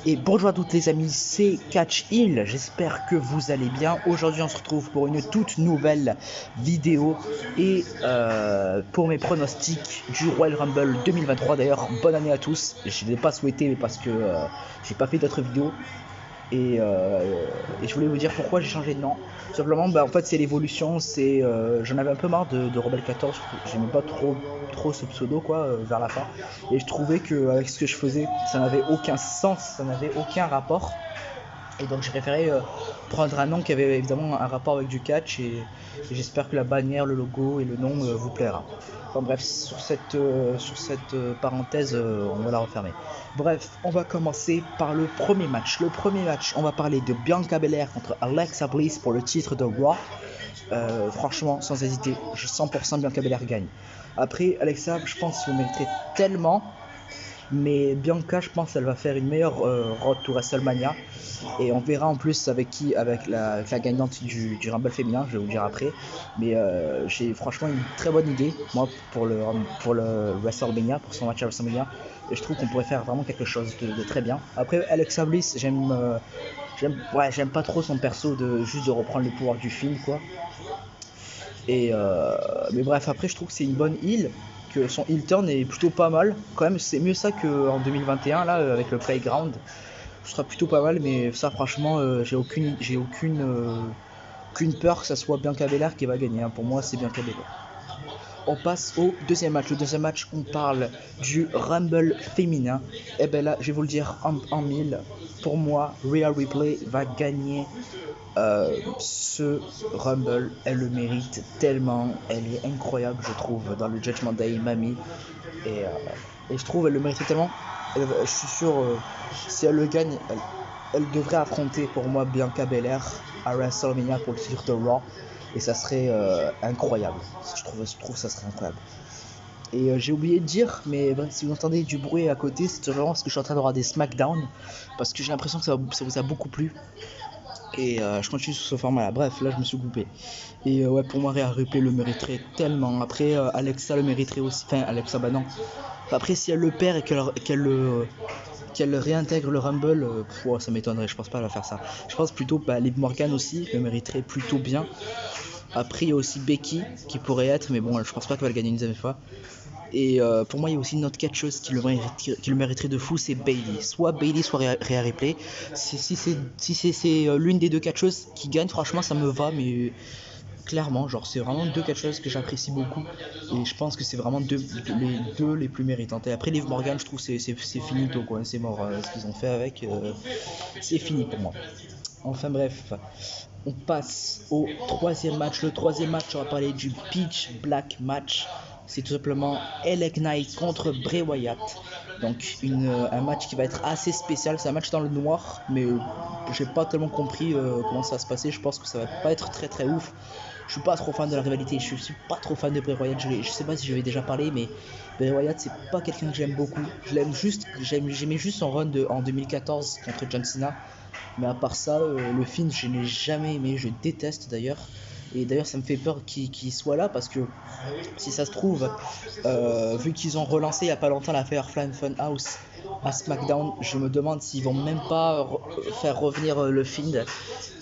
Et bonjour à toutes les amis, c'est Catch Hill, j'espère que vous allez bien. Aujourd'hui on se retrouve pour une toute nouvelle vidéo et pour mes pronostics du Royal Rumble 2023. D'ailleurs bonne année à tous, je ne l'ai pas souhaité mais parce que j'ai pas fait d'autres vidéos. Et je voulais vous dire pourquoi j'ai changé de nom. Tout simplement, en fait, c'est l'évolution. J'en avais un peu marre de Rebel 14. J'aimais pas trop ce pseudo quoi vers la fin. Et je trouvais que avec ce que je faisais, ça n'avait aucun sens, ça n'avait aucun rapport. Et donc j'ai préféré prendre un nom qui avait évidemment un rapport avec du catch et j'espère que la bannière, le logo et le nom vous plaira. Enfin bref, sur cette parenthèse, on va la refermer. Bref, on va commencer par le premier match. Le premier match, on va parler de Bianca Belair contre Alexa Bliss pour le titre de Raw. Franchement, sans hésiter, 100% Bianca Belair gagne. Après, Alexa, je pense qu'il le mériterait tellement. Mais Bianca, je pense qu'elle va faire une meilleure road to WrestleMania. Et on verra en plus avec qui, avec la gagnante du Rumble féminin, je vais vous dire après. Mais j'ai franchement une très bonne idée, moi, pour le WrestleMania, pour son match à WrestleMania. Et je trouve qu'on pourrait faire vraiment quelque chose de très bien. Après, Alexa Bliss, j'aime pas trop son perso de juste de reprendre le pouvoir du film, quoi. Mais bref, après, je trouve que c'est une bonne heal. Que son heel turn est plutôt pas mal. Quand même, c'est mieux ça qu'en 2021, là, avec le Playground. Ce sera plutôt pas mal, mais ça, franchement, j'ai aucune peur que ça soit Bianca Belair qui va gagner. Hein. Pour moi, c'est Bianca Belair. On passe au deuxième match. Le deuxième match, on parle du Rumble féminin. Et ben là, je vais vous le dire en mille. Pour moi, Rhea Ripley va gagner ce Rumble. Elle le mérite tellement. Elle est incroyable, je trouve, dans le Judgment Day, Mami. Et je trouve elle le mérite tellement. Je suis sûr, si elle le gagne, elle devrait affronter pour moi Bianca Belair à WrestleMania pour le titre de Raw. Et ça serait incroyable. Je trouve que ça serait incroyable. Et j'ai oublié de dire, mais si vous entendez du bruit à côté, c'est vraiment parce que je suis en train de regarder SmackDown. Parce que j'ai l'impression que ça vous a beaucoup plu. Et je continue sur ce format là. Bref, là je me suis coupé. Et ouais, pour moi, Rhea Ripley le mériterait tellement. Après, Alexa le mériterait aussi. Enfin, Alexa, bah non. Après, si elle le perd et qu'elle réintègre le Rumble, ça m'étonnerait. Je pense pas à faire ça. Je pense plutôt Liv Morgan aussi le mériterait plutôt bien. Après, il y a aussi Becky qui pourrait être, mais bon, je pense pas qu'elle va le gagner une deuxième fois. Et pour moi, il y a aussi une autre catcheuse qui le mériterait de fou, c'est Bayley. Soit Bayley, soit Rhea Ripley. Si c'est l'une des deux catcheuses qui gagne, franchement, ça me va, mais clairement, genre, c'est vraiment deux catcheuses que j'apprécie beaucoup. Et je pense que c'est vraiment les deux les plus méritantes. Et après, Liv Morgan, je trouve c'est finito, quoi. C'est mort. Ce qu'ils ont fait avec, c'est fini pour moi. Enfin bref, on passe au troisième match. Le troisième match, on va parler du Pitch Black match. C'est tout simplement LA Knight contre Bray Wyatt. Donc un match qui va être assez spécial. C'est un match dans le noir, mais j'ai pas tellement compris comment ça va se passer. Je pense que ça va pas être très très ouf. Je suis pas trop fan de la rivalité. Je suis pas trop fan de Bray Wyatt. Je sais pas si j'avais déjà parlé, mais Bray Wyatt c'est pas quelqu'un que j'aime beaucoup. J'aimais juste son run en 2014 contre John Cena. Mais à part ça, le film je n'ai jamais aimé. Je déteste d'ailleurs. Et d'ailleurs ça me fait peur qu'il soit là parce que si ça se trouve, vu qu'ils ont relancé il n'y a pas longtemps la Firefly Funhouse à SmackDown, je me demande s'ils vont même pas faire revenir le Fiend.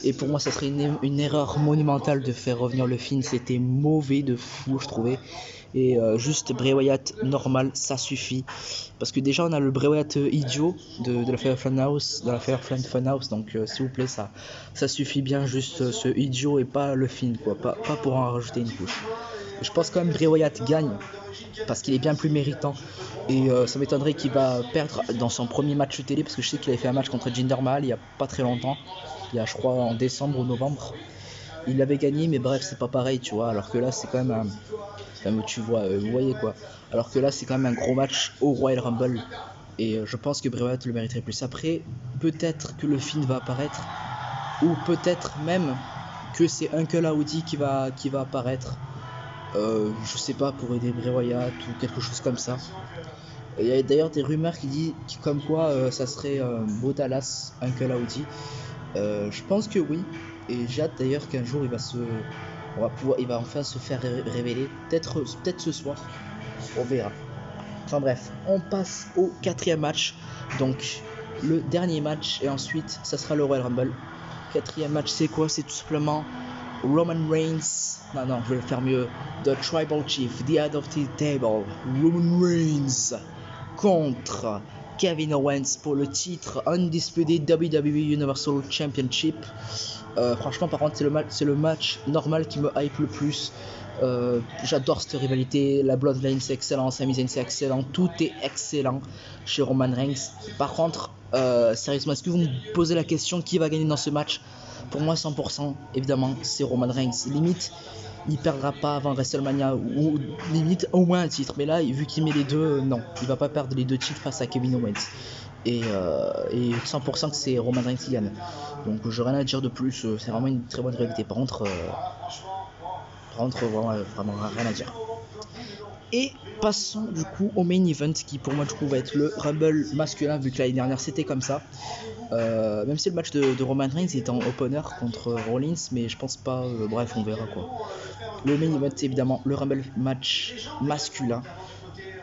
Et pour moi ça serait une erreur monumentale de faire revenir le Fiend. C'était mauvais de fou je trouvais. Et juste Bray Wyatt normal, ça suffit. Parce que déjà on a le Bray Wyatt idiot de la Firefly Funhouse, donc s'il vous plaît ça suffit bien juste ce idiot et pas le film quoi, pas pour en rajouter une couche. Je pense quand même Bray Wyatt gagne parce qu'il est bien plus méritant. Et ça m'étonnerait qu'il va perdre dans son premier match télé parce que je sais qu'il avait fait un match contre Jinder Mahal il y a pas très longtemps. Il y a je crois en décembre ou novembre. Il avait gagné mais bref c'est pas pareil tu vois, alors que là c'est quand même tu vois, vous voyez quoi. Alors que là c'est quand même un gros match au Royal Rumble. Et je pense que Bray Wyatt le mériterait plus. Après, peut-être que le film va apparaître. Ou peut-être même que c'est Uncle Howdy qui va apparaître. Je sais pas, pour aider Bray Wyatt ou quelque chose comme ça. Il y a d'ailleurs des rumeurs qui disent comme quoi ça serait Bo Dallas, Uncle Howdy. Je pense que oui. Et j'ai hâte d'ailleurs qu'un jour il va enfin se faire révéler. Peut-être ce soir. On verra. Enfin bref, on passe au quatrième match. Donc le dernier match et ensuite ça sera le Royal Rumble. Quatrième match, c'est quoi? C'est tout simplement Roman Reigns. Non, je vais le faire mieux. The Tribal Chief, the head of the table, Roman Reigns contre Kevin Owens pour le titre Undisputed WWE Universal Championship. Franchement, par contre, c'est le match normal qui me hype le plus. J'adore cette rivalité, la Bloodline c'est excellent, Sami Zayn c'est excellent, tout est excellent chez Roman Reigns. Par contre, sérieusement, est-ce que vous me posez la question qui va gagner dans ce match? Pour moi 100%, évidemment, c'est Roman Reigns. Limite, il perdra pas avant WrestleMania ou limite au moins un titre. Mais là, vu qu'il met les deux, non, il va pas perdre les deux titres face à Kevin Owens. Et 100% que c'est Roman Reigns qui gagne. Donc j'ai rien à dire de plus, c'est vraiment une très bonne rivalité. Par contre, vraiment rien à dire. Et passons du coup au main event qui pour moi du coup va être le Rumble masculin, vu que l'année dernière c'était comme ça. Même si le match de Roman Reigns est en opener contre Rollins, mais je pense pas, bref on verra quoi. Le main event c'est évidemment le Rumble match masculin.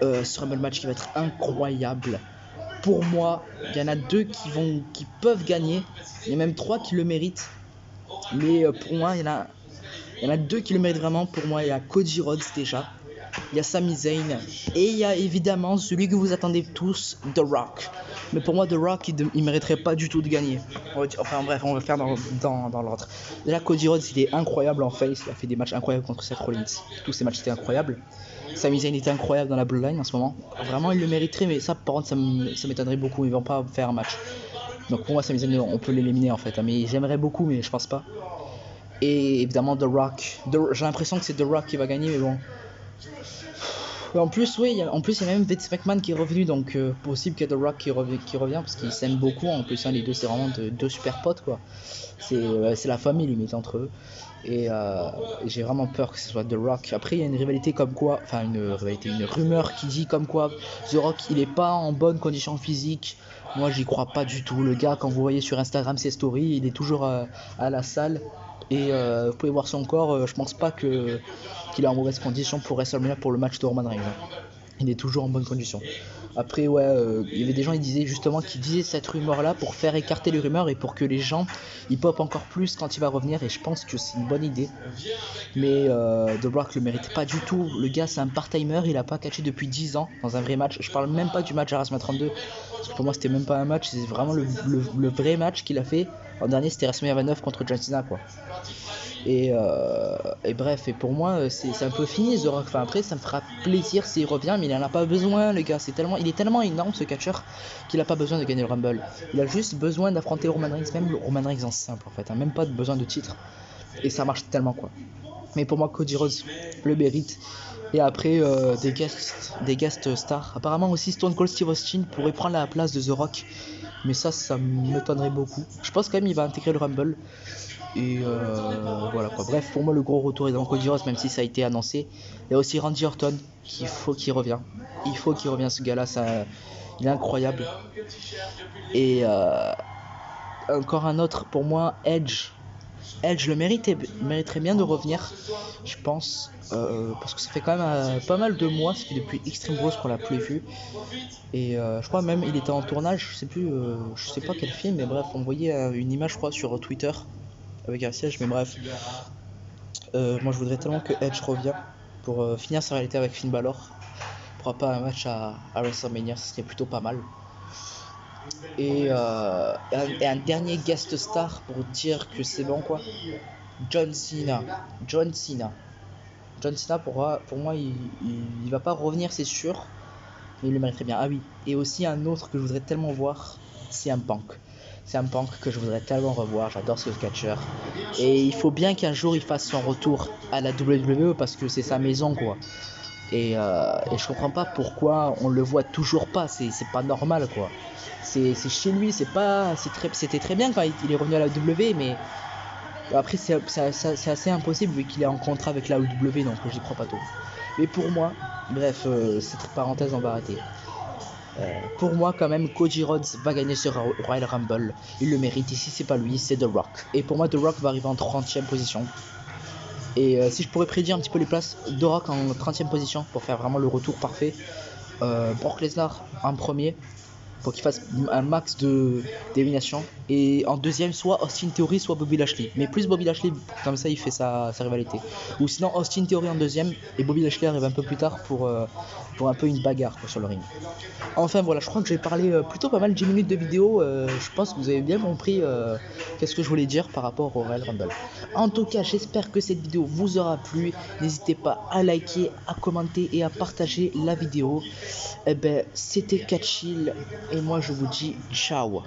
Ce Rumble match qui va être incroyable. Pour moi, il y en a deux qui peuvent gagner, il y a même trois qui le méritent. Mais pour moi, il y en a deux qui le méritent vraiment. Pour moi, il y a Cody Rhodes déjà, il y a Sami Zayn et il y a évidemment celui que vous attendez tous, The Rock. Mais pour moi, The Rock, il mériterait pas du tout de gagner. Enfin bref, on va faire dans l'ordre. Déjà, Cody Rhodes, il est incroyable en face, il a fait des matchs incroyables contre Seth Rollins. Tous ces matchs étaient incroyables. Sami Zayn était incroyable dans la Bloodline en ce moment. Vraiment, il le mériterait, mais ça, par contre, ça m'étonnerait beaucoup. Ils vont pas faire un match. Donc pour moi, Sami Zayn, on peut l'éliminer en fait. Mais j'aimerais beaucoup, mais je pense pas. Et évidemment, The Rock. J'ai l'impression que c'est The Rock qui va gagner, mais bon. En plus, oui, il y a même Vince McMahon qui est revenu, donc possible qu'il y ait The Rock qui revient parce qu'ils s'aiment beaucoup. En plus, les deux, c'est vraiment deux super potes, quoi. C'est la famille limite entre eux. Et j'ai vraiment peur que ce soit The Rock. Après, il y a une rivalité comme quoi, enfin une rumeur qui dit comme quoi The Rock il est pas en bonne condition physique. Moi, j'y crois pas du tout. Le gars, quand vous voyez sur Instagram ses stories, il est toujours à la salle. Et vous pouvez voir son corps, je pense pas qu'il est en mauvaise condition pour WrestleMania pour le match de Roman Reigns. Il est toujours en bonne condition. Après, ouais, il y avait des gens qui disaient cette rumeur là pour faire écarter les rumeurs et pour que les gens ils popent encore plus quand il va revenir. Et je pense que c'est une bonne idée. Mais The Rock le mérite pas du tout. Le gars, c'est un part-timer, il a pas catché depuis 10 ans dans un vrai match. Je parle même pas du match à WrestleMania 32. Parce que pour moi, c'était même pas un match, c'est vraiment le vrai match qu'il a fait. En dernier, c'était WrestleMania 29 contre John Cena, quoi. Et bref, et pour moi, c'est un peu fini The Rock. Enfin, après, ça me fera plaisir s'il revient, mais il en a pas besoin, le gars. Il est tellement énorme ce catcheur qu'il a pas besoin de gagner le Rumble. Il a juste besoin d'affronter Roman Reigns, même Roman Reigns en simple en fait, hein, même pas besoin de titre. Et ça marche tellement quoi. Mais pour moi, Cody Rhodes le mérite. Et après, des guest stars. Apparemment aussi, Stone Cold Steve Austin pourrait prendre la place de The Rock. Mais ça m'étonnerait beaucoup. Je pense quand même qu'il va intégrer le Rumble. Et voilà quoi. Bref, pour moi, le gros retour est dans Cody Rhodes, même si ça a été annoncé. Il y a aussi Randy Orton qu'il faut qu'il revienne. Il faut qu'il revienne, ce gars-là. Il est incroyable. Et encore un autre, pour moi, Edge. Edge mériterait bien de revenir, je pense, parce que ça fait quand même pas mal de mois, ça fait depuis Extreme Rules qu'on l'a plus vu, et je crois même il était en tournage, je sais pas quel film, mais bref, on voyait une image, je crois, sur Twitter avec un siège, mais bref, moi je voudrais tellement que Edge revienne pour finir sa réalité avec Finn Balor, pourquoi pas un match à WrestleMania, ça serait plutôt pas mal. Et un dernier guest star pour dire que c'est bon quoi. John Cena pour moi il va pas revenir, c'est sûr, mais il le mériterait bien. Ah oui, et aussi un autre que je voudrais tellement voir, c'est un Punk que je voudrais tellement revoir. J'adore ce catcheur et il faut bien qu'un jour il fasse son retour à la WWE parce que c'est sa maison quoi. Et je comprends pas pourquoi on le voit toujours pas, c'est pas normal quoi. C'est chez lui, c'était très bien quand il est revenu à la W, mais après c'est assez impossible vu qu'il est en contrat avec la W, donc j'y crois pas trop. Mais pour moi, bref, cette parenthèse on va arrêter. Pour moi quand même, Cody Rhodes va gagner ce Royal Rumble, il le mérite. Ici c'est pas lui, c'est The Rock. Et pour moi The Rock va arriver en 30e position. Et si je pourrais prédire un petit peu les places, The Rock en 30e position pour faire vraiment le retour parfait. Brock Lesnar en premier. pour qu'il fasse un max d'élimination. Et en deuxième, soit Austin Theory, soit Bobby Lashley. Mais plus Bobby Lashley, comme ça il fait sa rivalité. Ou sinon Austin Theory en deuxième et Bobby Lashley arrive un peu plus tard pour un peu une bagarre quoi, sur le ring. Enfin voilà, je crois que j'ai parlé plutôt pas mal 10 minutes de vidéo. Je pense que vous avez bien compris qu'est-ce que je voulais dire par rapport au Royal Rumble. En tout cas, j'espère que cette vidéo vous aura plu. N'hésitez pas à liker, à commenter et à partager la vidéo. Eh ben, c'était Catchill et moi je vous dis ciao.